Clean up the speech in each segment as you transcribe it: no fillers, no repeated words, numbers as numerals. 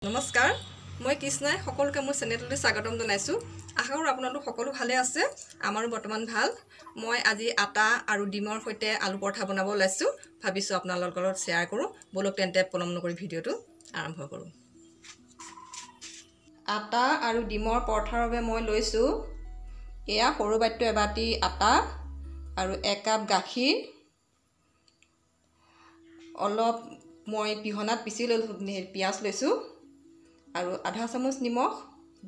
নমস্কাৰ মই কৃষ্ণাই সকলোকে মোৰ চেনেললৈ স্বাগতম জনাইছো আশা কৰো আপোনালোক সকলো ভালে আছে আমাৰো বৰ্তমান ভাল মই আজি আটা আৰু ডিমৰ সৈতে আলু পৰঠা বনাব লৈছো ভাবিছো আপোনালোকৰ লগত শ্বেয়াৰ কৰো বলক তেন্তে পলম নকৰি ভিডিওটো আৰম্ভ কৰো আটা আৰু ডিমৰ পৰঠাৰ বাবে মই লৈছো এয়া সৰু বাটি এবাটি আটা আৰু 1 কাপ গাখীৰ অলপ মই পিহনাত পিছি লৈছো পিয়াজ লৈছো আৰু আধা চামুচ নিমখ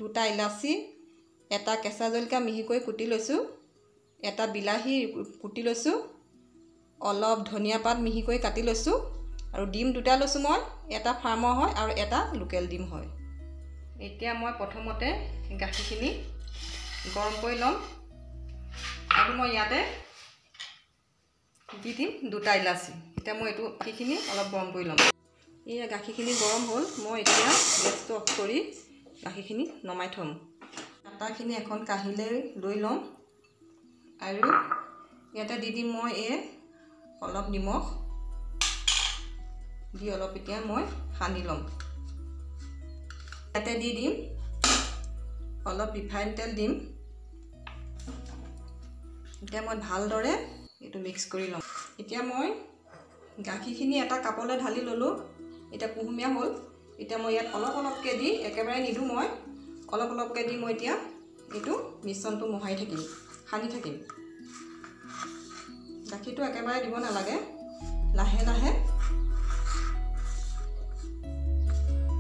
দুটা ইলাচি এটা কেঁচা জলকীয়া মিহিকৈ কুটি লৈছো এটা বিলাহী কুটি লৈছো অলপ ধনিয়া পাত মিহিকৈ কাটি লৈছো আৰু ডিম দুটা লৈছো মই এটা ফাৰ্মৰ হয় আৰু এটা লোকেল ডিম হয় এতিয়া মই প্ৰথমতে গাখীৰখিনি গৰম কৰি লম আৰু মই ইয়াতে দি দিম দুটা ইলাচি এতিয়া মই এটো গাখীৰখিনি অলপ গৰম কৰি লম এই গাখীৰখিনি গৰম হ'ল মই এতিয়া গেছটো অফ কৰি গাখীৰখিনি নমাই থম আটাখিনি এখন কাহিলৈ লৈ লম আৰু ইয়াতে দি দিম মই অলপ নিমখ দি অলপ এতিয়া মই সানি লম ইয়াতে দি দিম অলপ ৰিফাইন তেল দিম এতিয়া মই ভালদৰে এটো মিক্স কৰি লম এতিয়া মই গাখীৰখিনি এটা কাপলৈ ঢালি ললো এটা কুহুমীয়া হ'ল এতিয়া মই ইয়াত অলপ অলপকৈ দি একেবাৰে নিদু মই অলপ অলপকৈ দি মই এতিয়া এটো মিশ্ৰণটো মহাই থাকিম সানি থাকিম গাখীৰটো একেবাৰে দিব নালাগে লাহে লাহে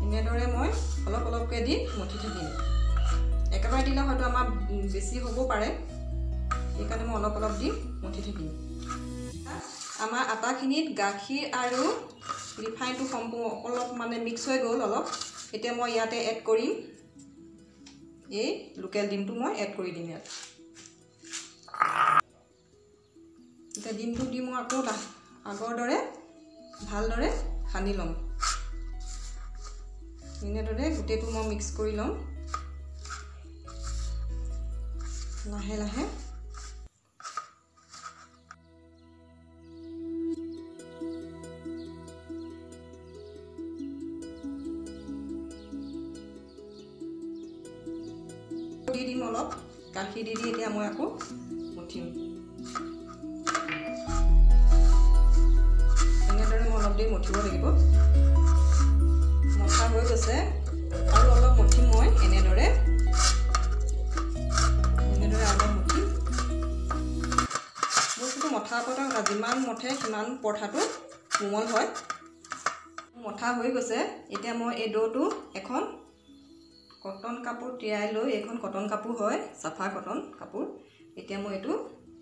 এনেদৰে মই অলপ অলপকৈ দি মঠি থাকিম একেবাৰে দিলে হয়তো আমাৰ বেছি হ'ব পাৰে সেইকাৰণে মই অলপ অলপ দি মঠি থাকিম আমাৰ আটাখিনিত গাখীৰ আৰু ৰিফাইনটো সম্পূৰ্ণ অলপ মানে মিক্স হৈ গ'ল অলপ এতিয়া মই ইয়াতে এড কৰিম এই লোকেল ডিমটো মই এড কৰি দিম ইয়াত এতিয়া ডিমটো দি মই আকৌ আগৰ দৰে ভালদৰে সানি ল'ম এনেদৰে গোটেইটো মই মিক্স কৰি ল'ম লাহে লাহে দি দিম অলপ গাখীৰ দি এতিয়া মই আকৌ মঠিম এনেদৰে মই অলপ দেৰি মঠিব লাগিব মঠা হৈ গৈছে আৰু অলপ মঠিম মই এনেদৰে অলপ মঠিম বস্তুটো মঠাৰ পৰা যিমান মঠে সিমান পৰঠাটো কোমল হয় মঠা হৈ গৈছে এতিয়া মই এই ডোটো এখন কটন কাপোৰ তিয়াই লৈ এখন কটন কাপোৰ হয় সাফা কটন কাপোৰ এতিয়া মই এটো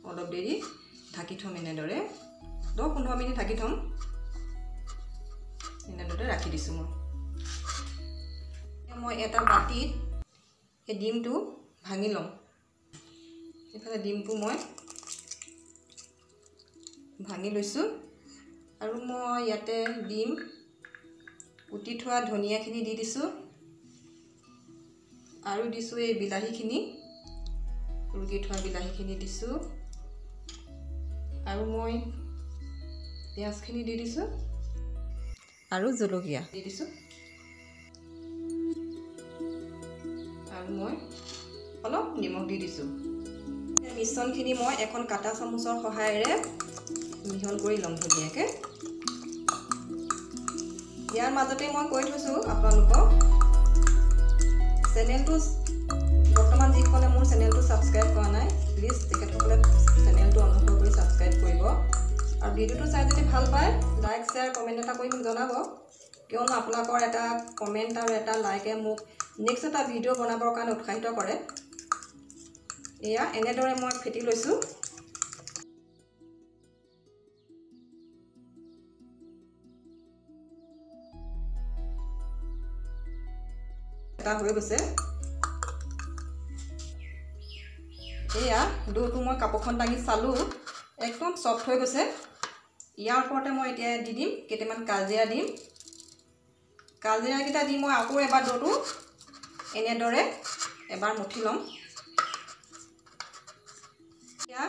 অলপ দেৰি ঢাকি থম এনেদৰে 10-15 মিনিট ঢাকি থম এনেদৰে ৰাখি দিছো মই এটা বাটিত এই ডিমটো ভাঙি লম এফালে ডিমটো মই ভাঙি লৈছো আৰু মই ইয়াতে ডিম কুটি থোৱা ধনিয়াখিনি দি দিছো আৰু দিছো এই বিলাহীখিনি ৰুগি থোৱা বিলাহীখিনি দিছো আৰু মই পিয়াজখিনি দি দিছো আৰু জলকীয়া দি দিছো আৰু মই অলপ নিমখ দি দিছো এই মিশ্ৰণখিনি মই এখন কাটা চামুচৰ সহায়েৰে মিহল কৰি লম ধুনীয়াকে ইয়াৰ মাজতে মই কৈ থৈছো আপোনালোকক চেনেলটো বৰ্তমান যিসকলে মোৰ চেনেলটো সাবস্ক্ৰাইব কৰা নাই প্লিজ তেখেতসকলে চেনেলটো অনুগ্ৰহ কৰি সাবস্ক্ৰাইব কৰিব আৰু ভিডিওটো চাই যদি ভাল পায় লাইক শেয়াৰ কমেন্ট এটা কৰি মোক জনাব কিয়নো আপোনালোকৰ এটা কমেন্ট আৰু এটা লাইকে মোক নেক্সট এটা ভিডিও বনাবৰ কাৰণে উৎসাহিত কৰে এয়া এনেদৰে মই ফেটি লৈছো হৈ গৈছে এয়া ডোটো মই কাপোৰখন দাঙি চালো একদম সফট হৈ গৈছে ইয়াৰ ওপৰতে মই এতিয়া দি দিম কেইটামান কালজিৰা দিম কালজিৰাকেইটা দি মই আকৌ এবাৰ ডোটো এনেদৰে এবাৰ মঠি ল'ম এতিয়া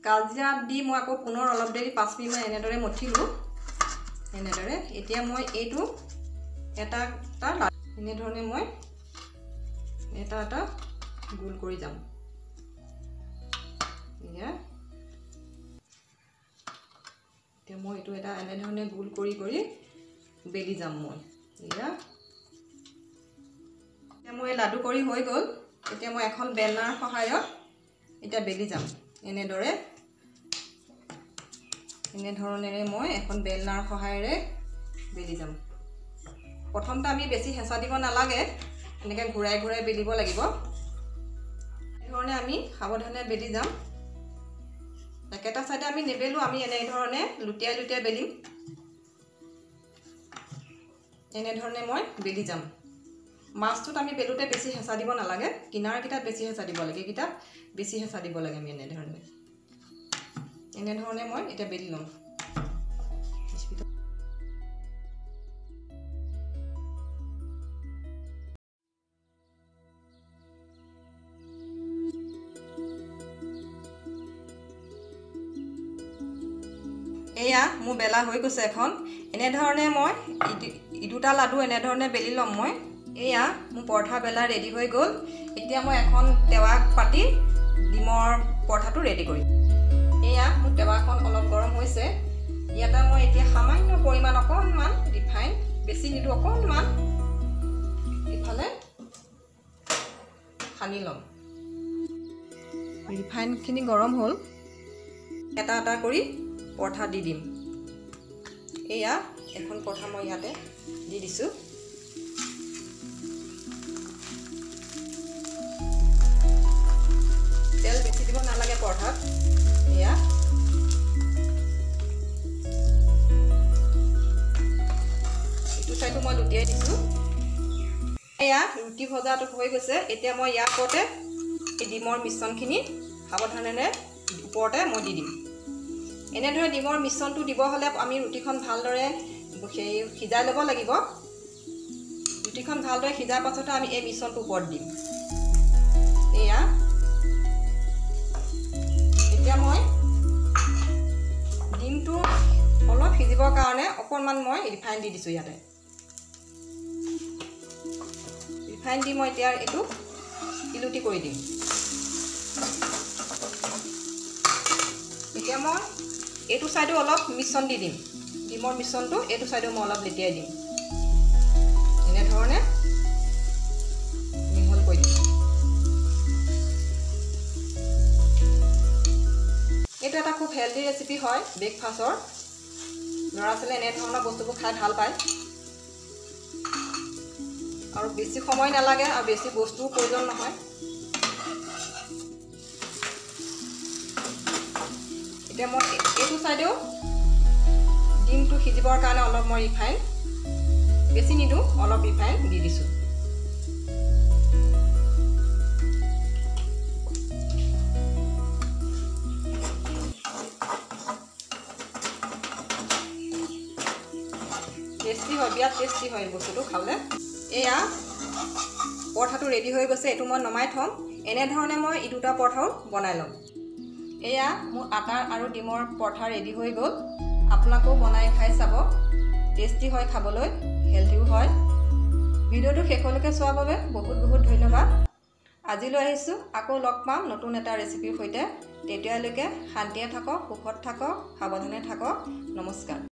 কালজিৰা দি মই আকৌ পুনৰ অলপ দেৰি 5 মিনিট এনেদৰে মঠিলো এনেদৰে এতিয়া মই এইটো এটা এনেধৰণে মই এটা এটা গোল কৰি যাম। এতিয়া মই এইটো এটা এনেধৰণে গোল কৰি কৰি বেলি যাম। মই এতিয়া মই লাডু কৰি হৈ গ'ল। এতিয়া মই এখন বেলনাৰ সহায়ত এতিয়া বেলি যাম। এনেধৰণেৰে মই এখন বেলনাৰ সহায়েৰে বেলি যাম। প্ৰথমতে আমি বেছি হেঁচা দিব নালাগে, এনেকৈ ঘূৰাই ঘূৰাই বেলিব লাগিব। এনেধৰণে আমি সাৱধানে বেলি যাম। একেটা চাইডে আমি নেবেলো, আমি এনেধৰণে লুটিয়াই লুটিয়াই বেলিম। এনেধৰণে মই বেলি যাম। মাছটোত আমি বেলোতে বেছি হেঁচা দিব নালাগে, কিনাৰকেইটাত বেছি হেঁচা দিব লাগে, এইকেইটাত বেছি হেঁচা দিব লাগে। আমি এনেধৰণে মই এতিয়া বেলি ল'ম। এয়া মোৰ বেলা হৈ গৈছে এখন। এনেধৰণে মই দুটা লাডু এনেধৰণে বেলি ল'ম। মই এয়া মোৰ পৰঠা বেলা ৰেডি হৈ গ'ল। এতিয়া মই এখন টেৱা পাতি ডিমৰ পৰঠাটো ৰেডি কৰিম। এয়া মোৰ টেৱাখন অলপ গৰম হৈছে। ইয়াতে মই এতিয়া সামান্য পৰিমাণ অকণমান ৰিফাইন, বেছি নিদিওঁ, অকণমান ইফালে সানি ল'ম। ৰিফাইনখিনি গৰম হ'ল। এটা এটা কৰি পৰঠা দি দিম। এয়া এখন পৰঠা মই ইয়াতে দি দিছোঁ। তেল বেছি দিব নালাগে পৰঠাত। এয়া এইটো চাইডো মই লুটিয়াই দিছোঁ। এয়া ৰুটি ভজাটো হৈ গৈছে। এতিয়া মই ইয়াৰ ওপৰতে এই ডিমৰ মিশ্ৰণখিনি সাৱধানেৰে ওপৰতে মই দি দিম। এনেদৰে ডিমৰ মিশ্ৰণটো দিব হ'লে আমি ৰুটিখন ভালদৰে সিজাই ল'ব লাগিব। ৰুটিখন ভালদৰে সিজাৰ পাছতে আমি এই মিশ্ৰণটো ওপৰত দিম। এয়া এতিয়া মই ডিমটো অলপ সিজিবৰ কাৰণে অকণমান মই ৰিফাইন দি দিছোঁ। ইয়াতে ৰিফাইন দি মই এতিয়া এইটো ইলুটি কৰি দিম। এতিয়া মই এইটো চাইডো অলপ মিশ্ৰণ দি দিম। ডিমৰ মিশ্ৰণটো এইটো চাইডো মই অলপ লেটিয়াই দিম। এনেধৰণে মিহল কৰি দিম। এইটো এটা খুব হেল্ডি ৰেচিপি হয় ব্ৰেকফাষ্টৰ। ল'ৰা ছোৱালীয়ে এনেধৰণৰ বস্তুবোৰ খাই ভাল পায় আৰু বেছি সময় নালাগে আৰু বেছি বস্তুৰ প্ৰয়োজন নহয়। এতিয়া মই এইটো চাইডেও ডিমটো সিজিবৰ কাৰণে অলপ মই ৰিফাইন, বেছি নিদিওঁ, অলপ ৰিফাইন দি দিছোঁ। টেষ্টি হয়, বিৰাট টেষ্টি হয় বস্তুটো খালে। এয়া পৰঠাটো ৰেডি হৈ গৈছে। এইটো মই নমাই থ'ম। এনেধৰণে মই এই দুটা পৰঠাও বনাই ল'ম। এয়া মোৰ আটাৰ আৰু ডিমৰ পৰঠা ৰেডি হৈ গ'ল। আপোনালোকেও বনাই খাই চাব। টেষ্টি হয় খাবলৈ, হেল্ডিও হয়। ভিডিঅ'টো শেষলৈকে চোৱাৰ বাবে বহুত বহুত ধন্যবাদ। আজিলৈ আহিছোঁ। আকৌ লগ পাম নতুন এটা ৰেচিপিৰ সৈতে। তেতিয়ালৈকে শান্তিৰে থাকক, সুখত থাকক, সাৱধানে থাকক। নমস্কাৰ।